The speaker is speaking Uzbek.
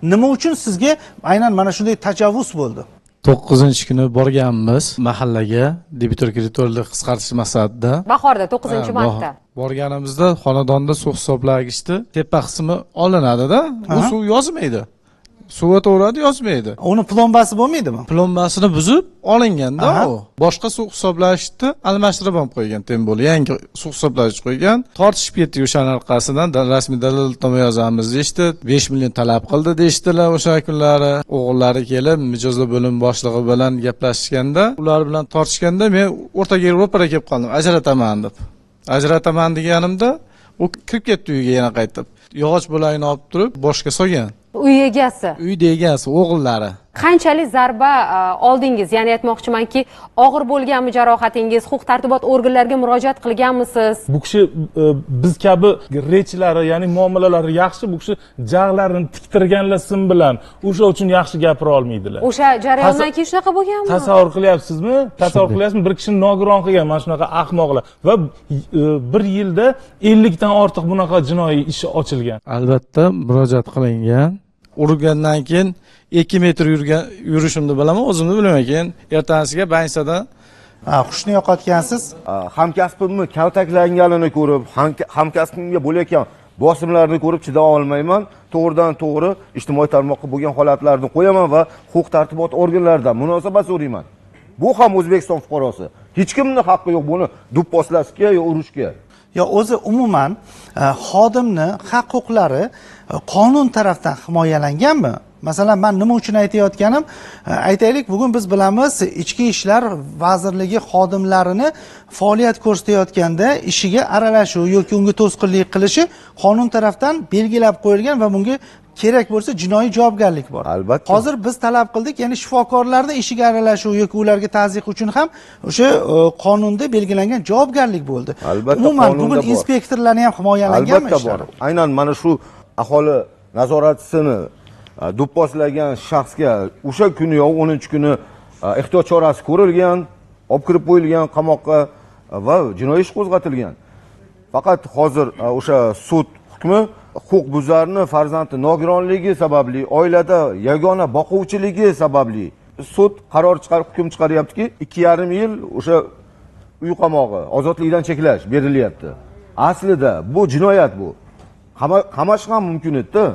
Nima uchun sizga aynan mana shunday tajovuz bo'ldi? 9-kuni borganmiz mahallaga debitor kreditorlik qisqartirish maqsadida. Bahorda 9-martda. Borganimizda xonadonda suv hisoblagichni tepa qismi olinadi-da. U suv yozmaydi. Suv o'taveradi, yozmaydi. Uni plombasi bo'lmaydimi? Plombasini buzib olinganda u. Boshqa suv hisoblagichni almashtirib ham qo'ygan Tembol. Yangi suv hisoblagich qo'ygan. Tortishib ketdik o'shaning orqasidan rasmiy dalilnoma yozamiz deyishdi. 5 million talab qildi deyishdilar o'sha kunlari. O'g'illari kelib mijozlar bo'lim boshlig'i bilan gaplashishganda, ular bilan tortishganda men o'rtaga ro'para kelib qoldim. Ajrataman deb. Ajrataman deganimda u kirib ketdi uyga yana qaytib. Yog'och bo'lagini olib turib boshga solgan. Uy egasi. Uyda egasi, o'g'illari. Qanchalik zarba oldingiz? Ya'ni aytmoqchimanki, og'ir bo'lganmi jarohatingiz? Huquq-tartibot organlariga murojaat qilganmisiz? Bu kishi biz kabi rechilari, ya'ni muomalalari yaxshi, bu kishi jag'larini tiktirganlar sim bilan o'sha uchun yaxshi gapira olmaydilar. O'sha jarayondan keyin shunaqa bo'lganmi? Tasavvur qilyapsizmi? Tasavvur qilyapsizmi? Bir kishini nogiron qilgan mana shunaqa ahmoqlar va bir yilda 50 dan ortiq bunaqa jinoiy ish ochilgan. Albatta murojaat qilingan. Urgandan keyin 2 metr yurishimni bilaman, o'zimni bilmayman. Keyin ertasiga bansada Xushni yo'qotgansiz. Hamkasbimni kaltaklanganini ko'rib, hamkasbimga bo'layotgan bosimlarni ko'rib chida olmayman. To'g'ridan to'g'ri ijtimoiy tarmoqqa bo'lgan holatlarni qo'yaman va huquq-tartibot organlaridan munosabat so'rayman. Bu ham O'zbekiston fuqarosi. Hech kimning haqqi yo'q buni do'pposlashga yo urishga. Yo o'zi umuman xodimni haq-huquqlari qonun tarafdan himoyalanganmi? Masalan, men nima uchun aytayotganim, aytaylik, bugun biz bilamiz, Ichki ishlar vazirligi xodimlarini faoliyat ko'rsatayotganda ishiga aralashuv yoki unga to'sqinlik qilishi qonun tarafdan belgilab qo'yilgan va bunga kerak bo'lsa jinoiy javobgarlik bor. Albatta. Hozir biz talab qildik, ya'ni shifokorlarning ishiga aralashuv yoki ularga tazyiq uchun ham o'sha qonunda belgilangan javobgarlik bo'ldi. Albatta, umuman bugun inspektorlarni ham himoyalanganmi? Albatta bor. Aynan mana shu aholi nazoratchisini do'pposlagan shaxsga o'sha kuni yo 10-kuni ehtiyot chorasi ko'rilgan, olib kirib qo'yilgan qamoqqa va jinoiy ish qo'zg'atilgan. Faqat hozir o'sha sud hukmi huquqbuzarni farzandi nogironligi sababli, oilada yagona boquvchiligi sababli sud qaror chiqarib hukm chiqaryaptiki, 2,5 yil o'sha uy qamog'i, ozodlikdan cheklash berilyapti. Aslida bu jinoyat bu. Qamash ham mumkin edi.